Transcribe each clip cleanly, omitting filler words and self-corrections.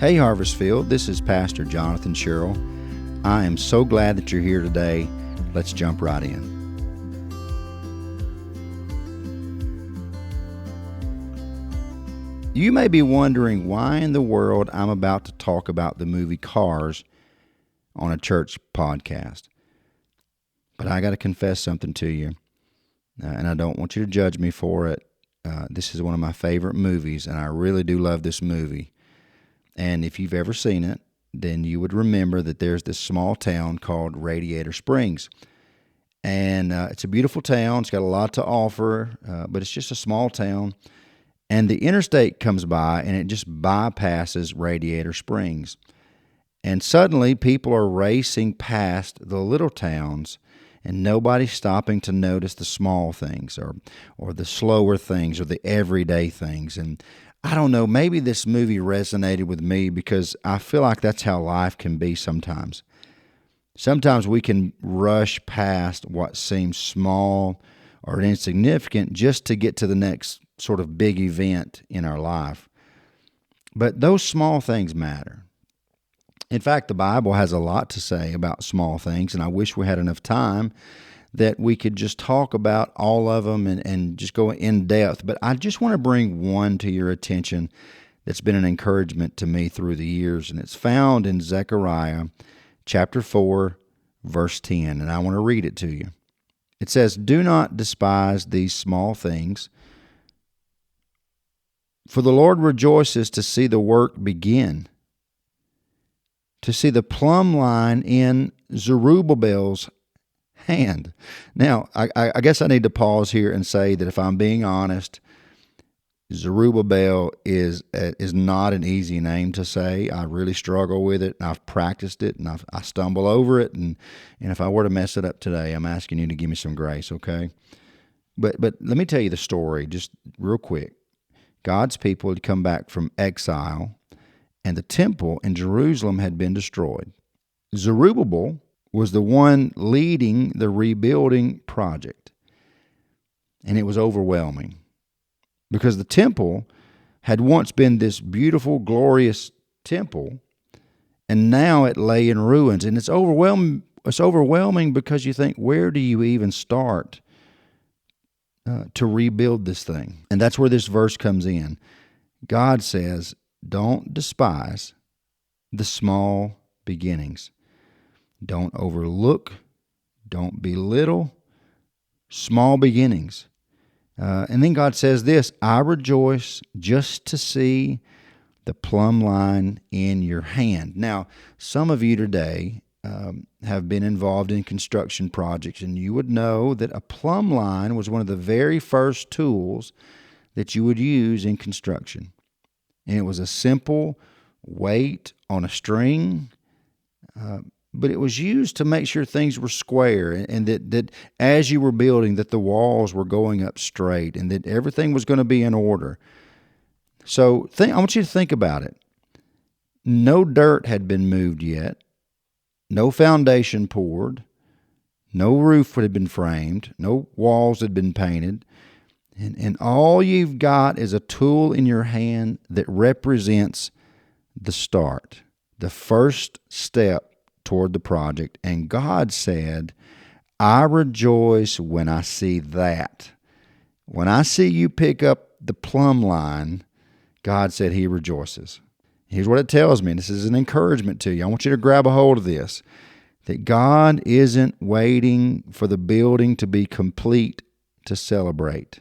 Hey Harvestfield, this is Pastor Jonathan Sherrill. I am so glad that you're here today. Let's jump right in. You may be wondering why in the world I'm about to talk about the movie Cars on a church podcast. But I got to confess something to you, and I don't want you to judge me for it. This is one of my favorite movies, and I really do love this movie. And if you've ever seen it, then you would remember that there's this small town called Radiator Springs. And it's a beautiful town. It's got a lot to offer, but it's just a small town. And the interstate comes by, and it just bypasses Radiator Springs. And suddenly, people are racing past the little towns, and nobody's stopping to notice the small things or the slower things or the everyday things. And I don't know, maybe this movie resonated with me because I feel like that's how life can be sometimes. Sometimes we can rush past what seems small or insignificant just to get to the next sort of big event in our life. But those small things matter. In fact, the Bible has a lot to say about small things, and I wish we had enough time that we could just talk about all of them and just go in depth. But I just want to bring one to your attention that's been an encouragement to me through the years, and it's found in Zechariah chapter 4, verse 10, and I want to read it to you. It says, "Do not despise these small things, for the Lord rejoices to see the work begin, to see the plumb line in Zerubbabel's hand." Now, I guess I need to pause here and say that if I'm being honest, Zerubbabel is not an easy name to say. I really struggle with it, and I've practiced it, and I stumble over it, and if I were to mess it up today, I'm asking you to give me some grace, okay? But let me tell you the story just real quick. God's people had come back from exile, and the temple in Jerusalem had been destroyed. Zerubbabel was the one leading the rebuilding project, and it was overwhelming because the temple had once been this beautiful, glorious temple, and now it lay in ruins, and it's overwhelming. It's overwhelming because you think, where do you even start to rebuild this thing? And that's where this verse comes in. God says, don't despise the small beginnings. Don't overlook, don't belittle small beginnings. And then God says this, I rejoice just to see the plumb line in your hand. Now, some of you today have been involved in construction projects, and you would know that a plumb line was one of the very first tools that you would use in construction. And it was a simple weight on a string, but it was used to make sure things were square and that as you were building, that the walls were going up straight and that everything was going to be in order. So I want you to think about it. No dirt had been moved yet. No foundation poured. No roof had been framed. No walls had been painted. And all you've got is a tool in your hand that represents the start, the first step toward the project. And God said, I rejoice when I see that. When I see you pick up the plumb line, God said he rejoices. Here's what it tells me. This is an encouragement to you. I want you to grab a hold of this, that God isn't waiting for the building to be complete to celebrate.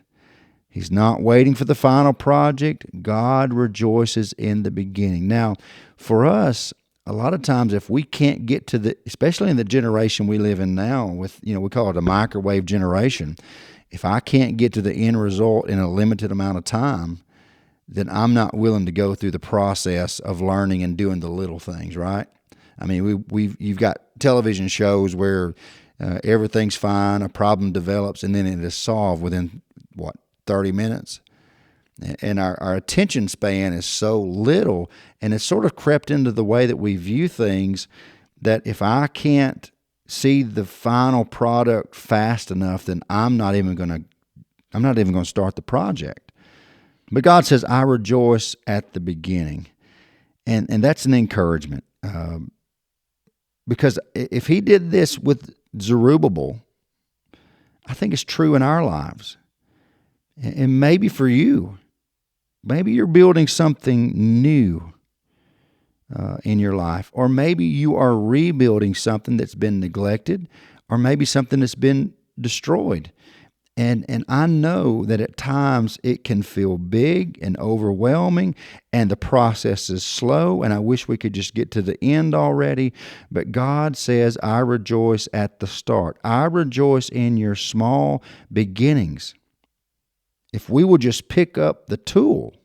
He's not waiting for the final project. God rejoices in the beginning. Now, for us, a lot of times if we can't get to especially in the generation we live in now with, we call it a microwave generation. If I can't get to the end result in a limited amount of time, then I'm not willing to go through the process of learning and doing the little things, right? I mean, you've got television shows where everything's fine, a problem develops, and then it is solved within, 30 minutes? And our attention span is so little, and it's sort of crept into the way that we view things, that if I can't see the final product fast enough, then I'm not even going to start the project. But God says, I rejoice at the beginning. And that's an encouragement. Because if he did this with Zerubbabel, I think it's true in our lives. And maybe for you, maybe you're building something new in your life, or maybe you are rebuilding something that's been neglected, or maybe something that's been destroyed. And I know that at times it can feel big and overwhelming, and the process is slow, and I wish we could just get to the end already. But God says, I rejoice at the start. I rejoice in your small beginnings. If we will just pick up the tool,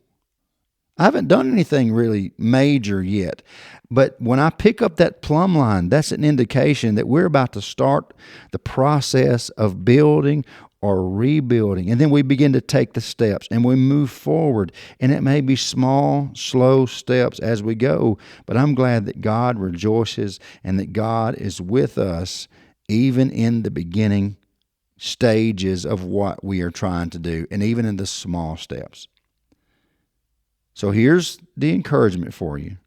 I haven't done anything really major yet, but when I pick up that plumb line, that's an indication that we're about to start the process of building or rebuilding. And then we begin to take the steps and we move forward. And it may be small, slow steps as we go, but I'm glad that God rejoices and that God is with us even in the beginning stages of what we are trying to do, and even in the small steps. So here's the encouragement for you.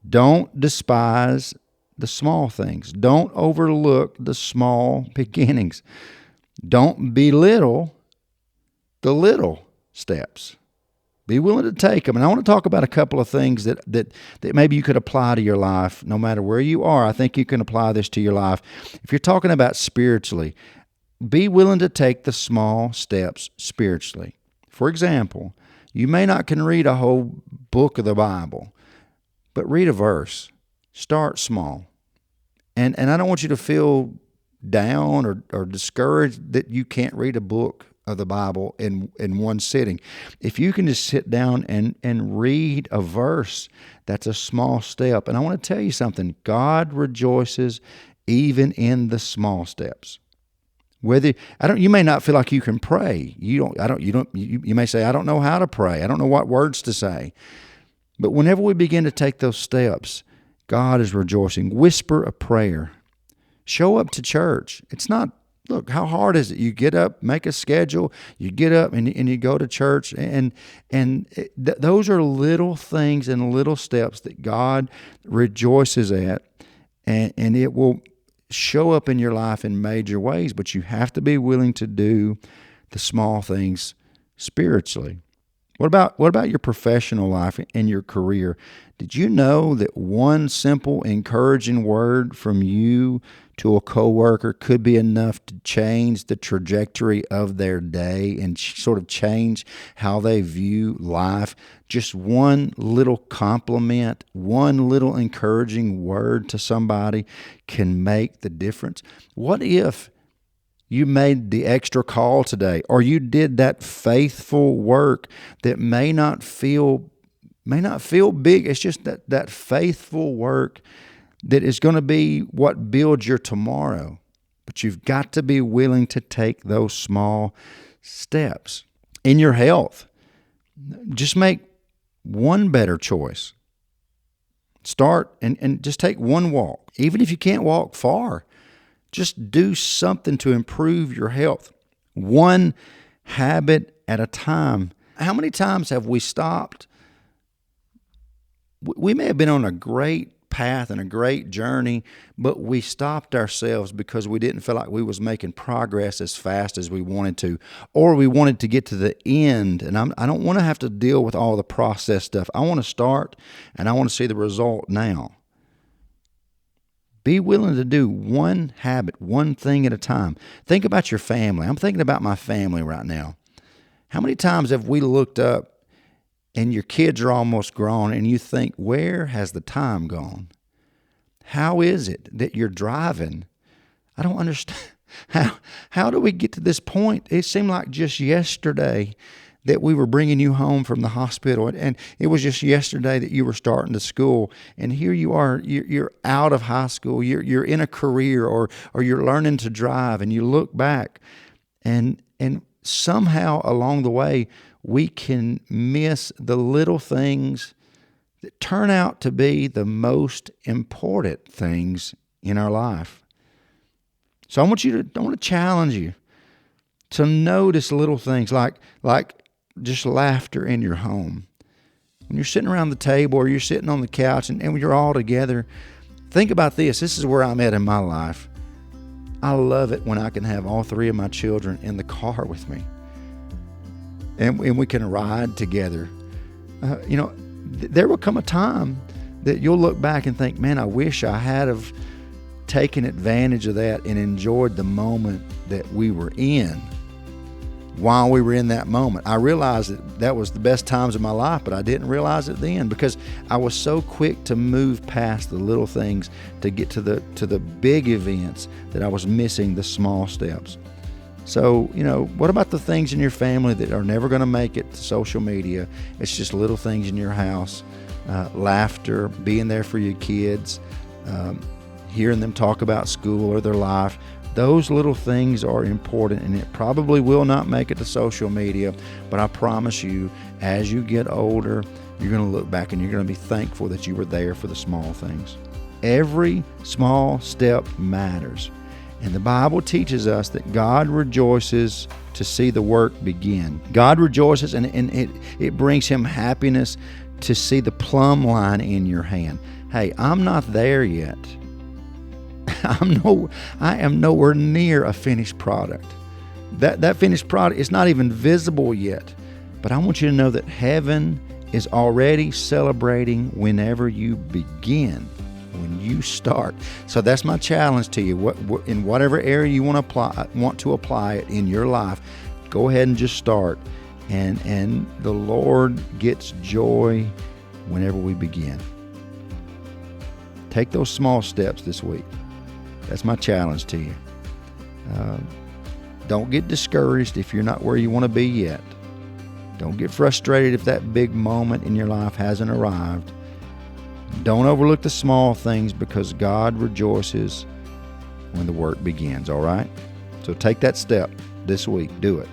Don't despise the small things. Don't overlook the small beginnings. Don't belittle the little steps. Be willing to take them. And I want to talk about a couple of things that maybe you could apply to your life no matter where you are. I think you can apply this to your life. If you're talking about spiritually, be willing to take the small steps spiritually. For example, you may not can read a whole book of the Bible, but read a verse. Start small. And I don't want you to feel down or discouraged that you can't read a book of the Bible in one sitting. If you can just sit down and read a verse, that's a small step. And I want to tell you something. God rejoices even in the small steps. You may not feel like you can pray. You may say, I don't know how to pray. I don't know what words to say. But whenever we begin to take those steps, God is rejoicing. Whisper a prayer. Show up to church. It's not, look, how hard is it? You get up, make a schedule, you get up and you go to church. Those are little things and little steps that God rejoices at. And it will show up in your life in major ways, but you have to be willing to do the small things spiritually. What about your professional life and your career? Did you know that one simple encouraging word from you to a coworker could be enough to change the trajectory of their day and sort of change how they view life? Just one little compliment, one little encouraging word to somebody can make the difference. What if you made the extra call today, or you did that faithful work that may not feel big? It's just that faithful work that is going to be what builds your tomorrow. But you've got to be willing to take those small steps. In your health, just make one better choice. Start and just take one walk. Even if you can't walk far, just do something to improve your health. One habit at a time. How many times have we stopped? We may have been on a great path and a great journey, but we stopped ourselves because we didn't feel like we was making progress as fast as we wanted to, or we wanted to get to the end. And I don't want to have to deal with all the process stuff. I want to start and I want to see the result now. Be willing to do one habit, one thing at a time. Think about your family. I'm thinking about my family right now. How many times have we looked up and your kids are almost grown and you think, where has the time gone? How is it that you're driving? I don't understand. How do we get to this point? It seemed like just yesterday that we were bringing you home from the hospital, and it was just yesterday that you were starting to school, and here you are, you're out of high school, you're in a career, or you're learning to drive, and you look back, and somehow along the way, we can miss the little things that turn out to be the most important things in our life. So I want to challenge you to notice little things like just laughter in your home. when you're sitting around the table or you're sitting on the couch and you're all together, think about this. This is where I'm at in my life. I love it when I can have all three of my children in the car with me. And we can ride together. There will come a time that you'll look back and think, man, I wish I had have taken advantage of that and enjoyed the moment that we were in while we were in that moment. I realized that was the best times of my life, but I didn't realize it then because I was so quick to move past the little things to get to the big events that I was missing the small steps. So, what about the things in your family that are never going to make it to social media? It's just little things in your house, laughter, being there for your kids, hearing them talk about school or their life. Those little things are important, and it probably will not make it to social media, but I promise you, as you get older, you're going to look back and you're going to be thankful that you were there for the small things. Every small step matters. And the Bible teaches us that God rejoices to see the work begin. God rejoices, and it brings him happiness to see the plumb line in your hand. Hey, I'm not there yet. I am nowhere near a finished product. That finished product is not even visible yet. But I want you to know that heaven is already celebrating whenever you begin. When you start. So that's my challenge to you. In whatever area you want to apply it in your life, go ahead and just start. And the Lord gets joy whenever we begin. Take those small steps this week. That's my challenge to you. Don't get discouraged if you're not where you want to be yet. Don't get frustrated if that big moment in your life hasn't arrived. Don't overlook the small things because God rejoices when the work begins, all right? So take that step this week. Do it.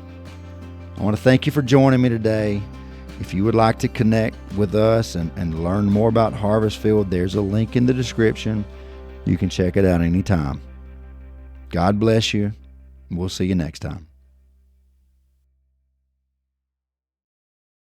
I want to thank you for joining me today. If you would like to connect with us and learn more about Harvest Field, there's a link in the description. You can check it out anytime. God bless you. We'll see you next time.